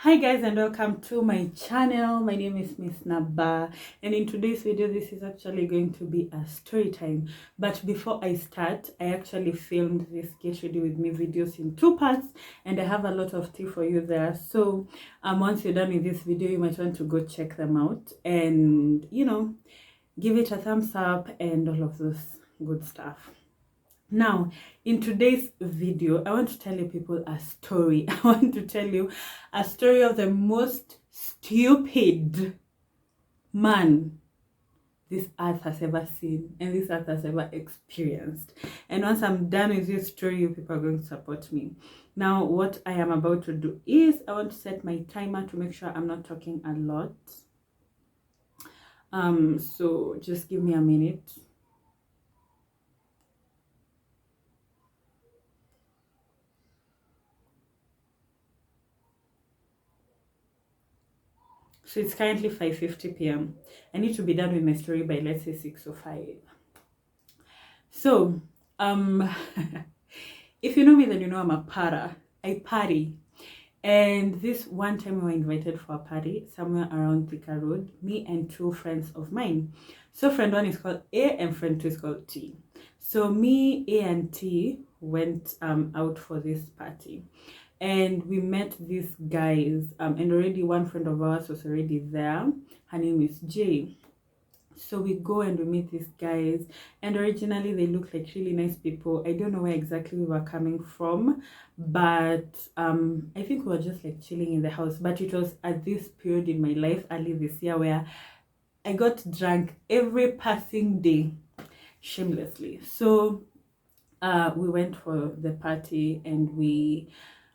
Hi guys and welcome to my channel. My name is Miss Naba, and in today's video this is actually going to be a story time. But before I start, I actually filmed this get ready with me videos in two parts, and I have a lot of tea for you there. So once you're done with this video, you might want to go check them out and give it a thumbs up and all of those good stuff. Now, in today's video, I want to tell you people a story. I want to tell you a story of the most stupid man this earth has ever seen and this earth has ever experienced. And once I'm done with this story, you people are going to support me. Now, what I am about to do is I want to set my timer to make sure I'm not talking a lot. So just give me a minute. So it's currently 5:50 p.m. I need to be done with my story by, let's say, 6:05. So, if you know me, then you know I'm a para. I party. And this one time we were invited for a party somewhere around Thika Road, me and two friends of mine. So friend one is called A and friend two is called T. So me, A and T went out for this party. And we met these guys, and already one friend of ours was already there. Her name is Jay. So we go and we meet these guys, and originally they look like really nice people. I don't know where exactly we were coming from, but I think we were just like chilling in the house. But it was at this period in my life, early this year, where I got drunk every passing day, shamelessly. So we went for the party, and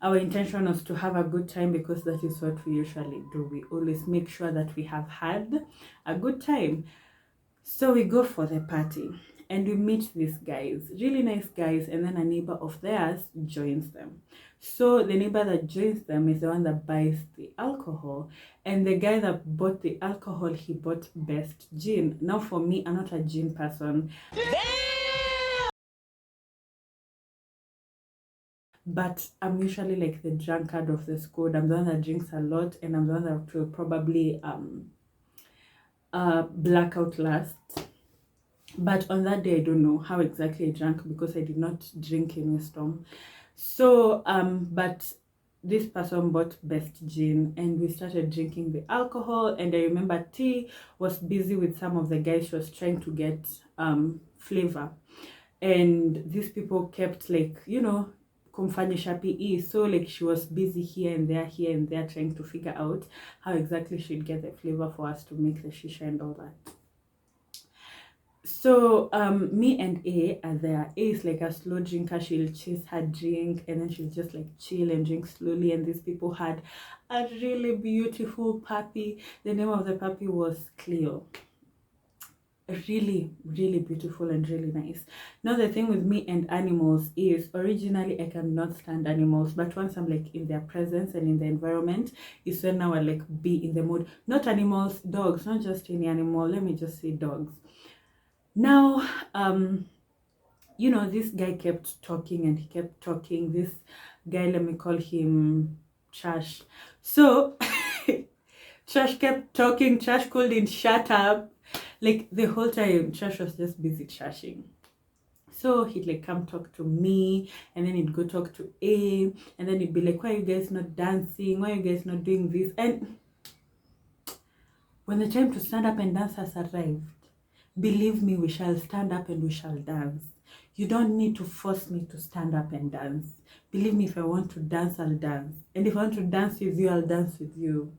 our intention was to have a good time, because that is what we usually do. We always make sure that we have had a good time. So we go for the party and we meet these guys, really nice guys, and then a neighbor of theirs joins them. So the neighbor that joins them is the one that buys the alcohol, and the guy that bought the alcohol, he bought best gin. Now for me, I'm not a gin person. But I'm usually like the drunkard of the squad. I'm the one that drinks a lot, and I'm the one that will probably black out last. But on that day, I don't know how exactly I drank, because I did not drink in wisdom. So but this person bought best gin, and we started drinking the alcohol. And I remember T was busy with some of the guys. She was trying to get flavor, and these people kept like kumfanyisha PE. So like she was busy here and there trying to figure out how exactly she'd get the flavor for us to make the shisha and all that. So me and A are there. A is like a slow drinker. She'll chase her drink, and then she'll just like chill and drink slowly. And these people had a really beautiful puppy. The name of the puppy was Cleo. Really, really beautiful and really nice. Now the thing with me and animals is, originally I cannot stand animals, but once I'm like in their presence and in the environment, is when now I like be in the mood. Not animals, dogs, not just any animal. Let me just say dogs. Now this guy kept talking and he kept talking. This guy, let me call him Trash. So Trash kept talking. Trash couldn't shut up. Like the whole time, Trash was just busy trashing. So he'd like come talk to me, and then he'd go talk to A, and then he'd be like, why are you guys not dancing? Why are you guys not doing this? And when the time to stand up and dance has arrived, believe me, we shall stand up and we shall dance. You don't need to force me to stand up and dance. Believe me, if I want to dance, I'll dance. And if I want to dance with you, I'll dance with you.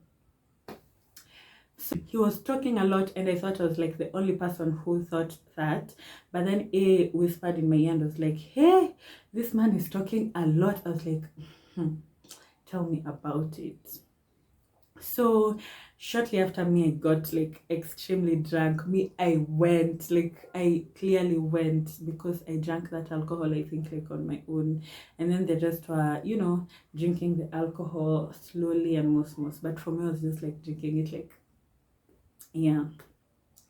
So he was talking a lot, and I thought I was like the only person who thought that. But then A whispered in my ear and was like, hey, this man is talking a lot. I was like, tell me about it. So shortly after me, I got like extremely drunk. I went, like I clearly went, because I drank that alcohol, I think, like on my own. And then they just were, drinking the alcohol slowly and most. But for me, I was just like drinking it like, yeah.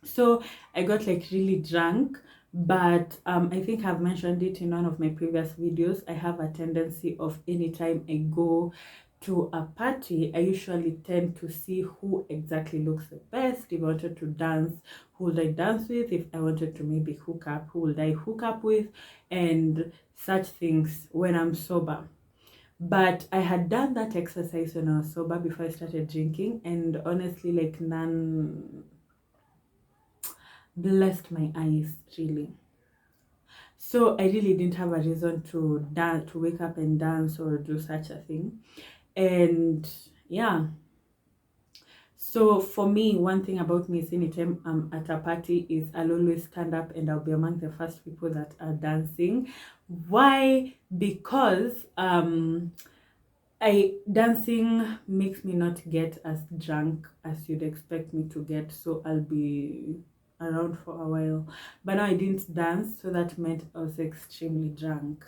So I got like really drunk. But I think I've mentioned it in one of my previous videos. I have a tendency of, anytime I go to a party, I usually tend to see who exactly looks the best. If I wanted to dance, who would I dance with? If I wanted to maybe hook up, who would I hook up with? And such things when I'm sober. But I had done that exercise when I was sober before I started drinking, and honestly, like, none blessed my eyes, really. So I really didn't have a reason to dance, to wake up and dance or do such a thing. And yeah, so for me, one thing about me is anytime I'm at a party is I'll always stand up and I'll be among the first people that are dancing. Why? Because I dancing makes me not get as drunk as you'd expect me to get, so I'll be around for a while. But now I didn't dance, so that meant I was extremely drunk.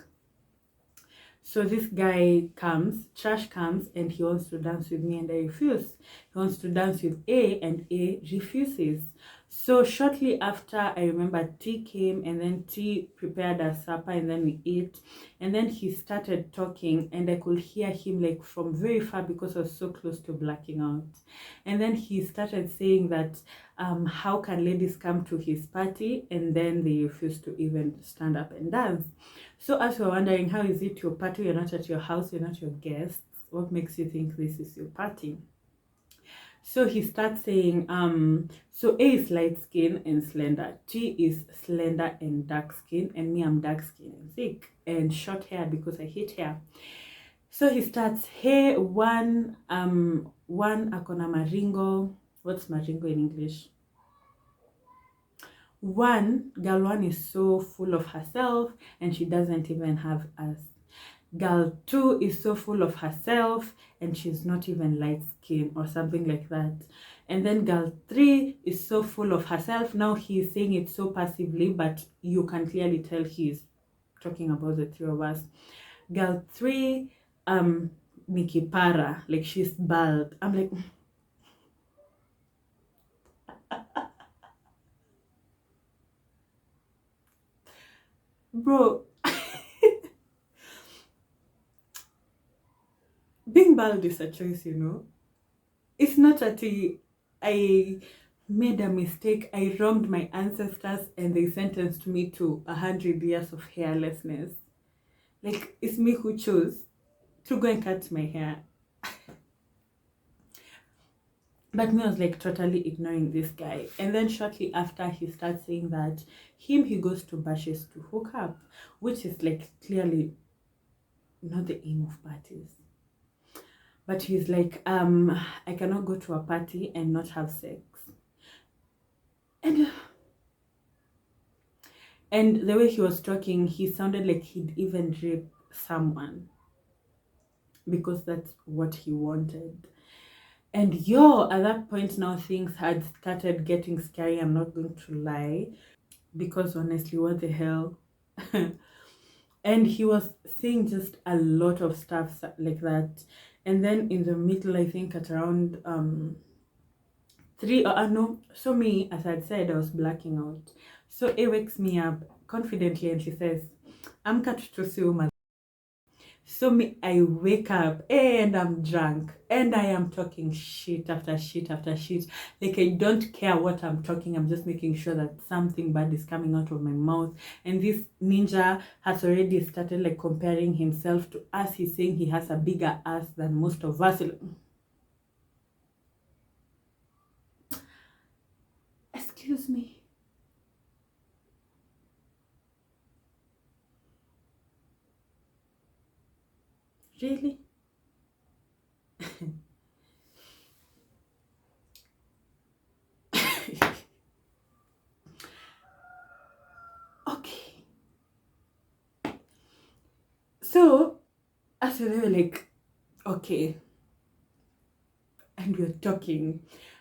So this guy comes, Trash comes, and he wants to dance with me, and I refuse. He wants to dance with A, and A refuses. So shortly after, I remember T came, and then T prepared a supper, and then we ate. And then he started talking, and I could hear him like from very far because I was so close to blacking out. And then he started saying that how can ladies come to his party and then they refuse to even stand up and dance. So as you're wondering, how is it your party? You're not at your house, you're not your guests. What makes you think this is your party? So he starts saying, so A is light skin and slender, T is slender and dark skin, and me, I'm dark skin and thick and short hair because I hate hair. So he starts, hey, one akona maringo. What's maringo in English? Girl one is so full of herself and she doesn't even have us. Girl 2 is so full of herself and she's not even light skin or something like that. And then girl 3 is so full of herself. Now he's saying it so passively, but you can clearly tell he's talking about the three of us. Girl 3, Miki Para, like she's bald. I'm like, bro, being bald is a choice, you know. It's not that I made a mistake. I wronged my ancestors and they sentenced me to 100 years of hairlessness. Like, it's me who chose to go and cut my hair. But me, I was like totally ignoring this guy. And then shortly after, he starts saying that he goes to bashes to hook up, which is like clearly not the aim of parties. But he's like, I cannot go to a party and not have sex. And the way he was talking, he sounded like he'd even rape someone because that's what he wanted. And at that point now things had started getting scary, I'm not going to lie. Because honestly, what the hell? And he was saying just a lot of stuff like that. And then in the middle, I think at around 3 or no, so me, as I'd said, I was blacking out. So it wakes me up confidently and she says, I'm cut to see woman. So me, I wake up and I'm drunk and I am talking shit after shit after shit. Like, I don't care what I'm talking. I'm just making sure that something bad is coming out of my mouth. And this ninja has already started like comparing himself to us. He's saying he has a bigger ass than most of us. Excuse me. Really? Okay. So, as they were like, okay, and we're talking,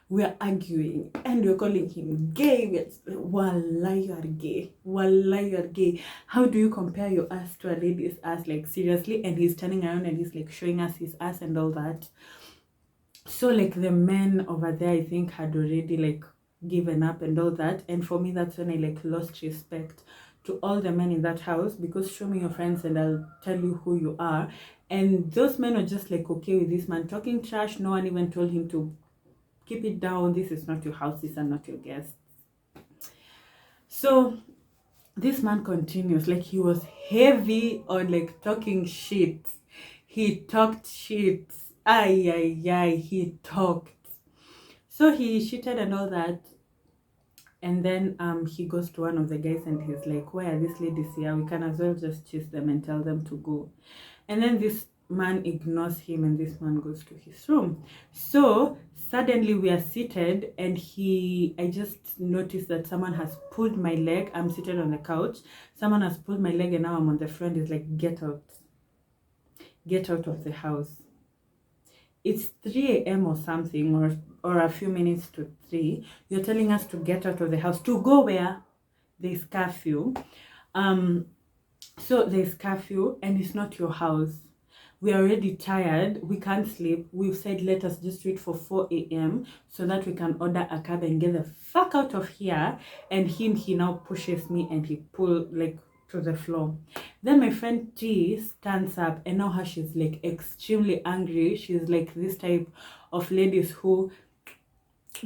we're arguing, and we're calling him gay. Wallah, you are gay. Wallah, you are gay. How do you compare your ass to a lady's ass? Like, seriously? And he's turning around and he's like showing us his ass and all that. So like the men over there, I think, had already like given up and all that. And for me, that's when I like lost respect to all the men in that house, because show me your friends and I'll tell you who you are. And those men were just like okay with this man talking trash. No one even told him to keep it down. This is not your house. These are not your guests. So this man continues, like he was heavy on like talking shit. He talked shit. Ay, he talked. So he shitted and all that. And then he goes to one of the guys and he's like, why are these ladies here? We can as well just chase them and tell them to go. And then this man ignores him and this man goes to his room. So suddenly we are seated and I just noticed that someone has pulled my leg. I'm seated on the couch. Someone has pulled my leg and now I'm on the front. He's like, get out. Get out of the house. It's 3 a.m. or something, or a few minutes to 3. You're telling us to get out of the house. To go where? There's curfew. So there's curfew and it's not your house. We're already tired. We can't sleep. We've said let us just wait for 4 a.m. so that we can order a cab and get the fuck out of here. And he now pushes me and he pull like to the floor. Then my friend T stands up and now she's like extremely angry. She's like this type of ladies who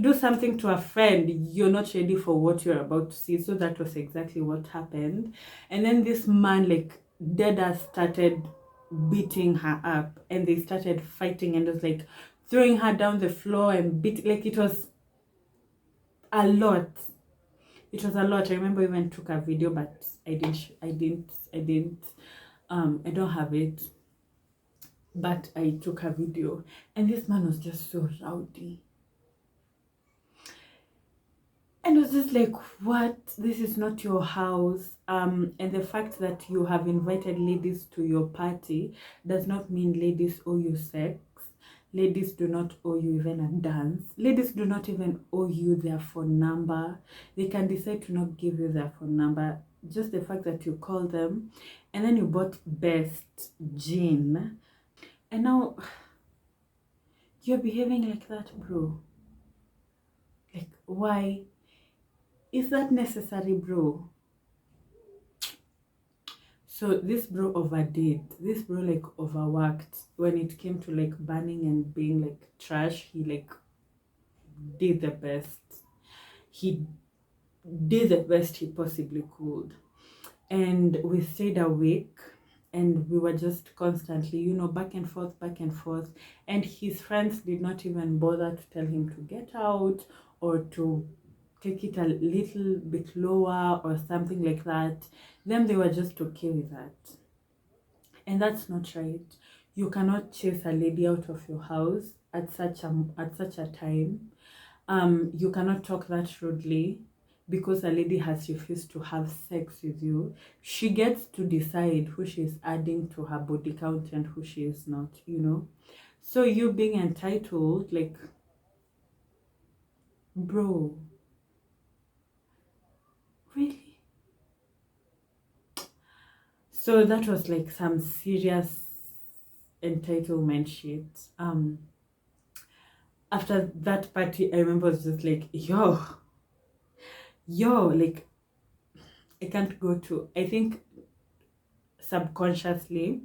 do something to a friend, you're not ready for what you're about to see. So that was exactly what happened. And then this man like dead started beating her up and they started fighting and it was like throwing her down the floor and beat, like it was a lot. It was a lot. I remember I even took a video, but I don't have it, but I took a video and this man was just so rowdy. And it was just like, what? This is not your house. And the fact that you have invited ladies to your party does not mean ladies owe you sex. Ladies do not owe you even a dance. Ladies do not even owe you their phone number. They can decide to not give you their phone number. Just the fact that you call them and then you bought best gin. And now you're behaving like that, bro. Like, why? Is that necessary, bro? So this bro overdid. This bro like overworked. When it came to like banning and being like trash, he like did the best. He did the best he possibly could. And we stayed awake and we were just constantly, you know, back and forth. And his friends did not even bother to tell him to get out or to take it a little bit lower or something like that. Then they were just okay with that. And that's not right. You cannot chase a lady out of your house at such a time. You cannot talk that rudely because a lady has refused to have sex with you. She gets to decide who she's adding to her body count and who she is not, you know. So you being entitled, like, bro, really? So that was like some serious entitlement shit. After that party, I remember I was just like, yo, like, I can't go to, I think subconsciously,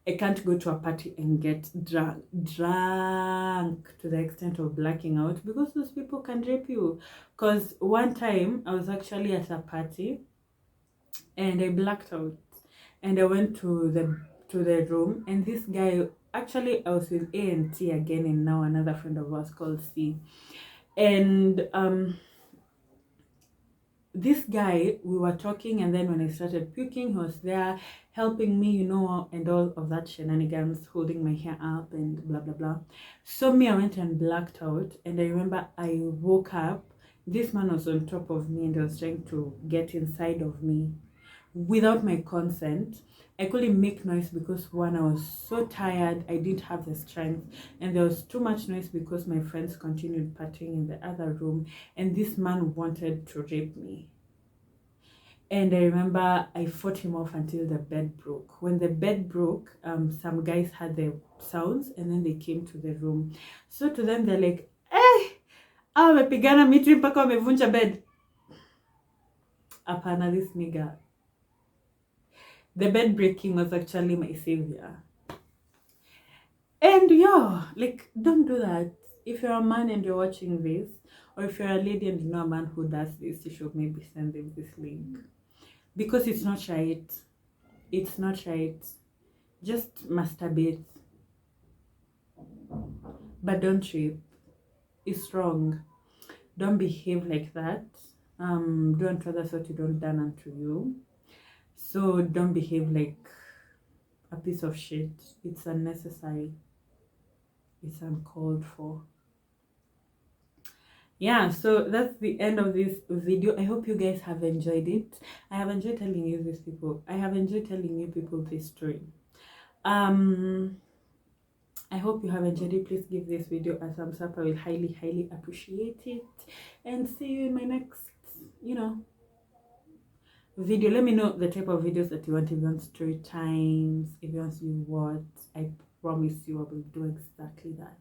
I can't go to a party and get drunk to the extent of blacking out because those people can rape you. Because one time I was actually at a party and I blacked out and I went to the room and this guy, actually I was with A and T again and now another friend of ours called C. And this guy, we were talking and then when I started puking, he was there helping me, you know, and all of that shenanigans, holding my hair up and blah, blah, blah. So me, I went and blacked out and I remember I woke up. This man was on top of me and he was trying to get inside of me without my consent. I couldn't make noise because one, I was so tired, I didn't have the strength, and there was too much noise because my friends continued partying in the other room and this man wanted to rape me. And I remember I fought him off until the bed broke. When the bed broke, some guys had the sounds and then they came to the room. So to them they're like, wamepigana miti mpaka wamevunja bed. Apana, this nigga. The bed breaking was actually my savior. And yeah, like, don't do that. If you're a man and you're watching this, or if you're a lady and you know a man who does this, you should maybe send them this link, because it's not right. It's not right. Just masturbate, but don't rape. It's wrong. Don't behave like that. Do unto others what you don't done unto you. So don't behave like a piece of shit. It's unnecessary. It's uncalled for. Yeah, so that's the end of this video. I hope you guys have enjoyed it. I have enjoyed telling you these people. I have enjoyed telling you people this story. I hope you have enjoyed it. Please give this video a thumbs up. I will highly appreciate it. And see you in my next, video. Let me know the type of videos that you want. If you want story times, if you want to what, I promise you I will do exactly that.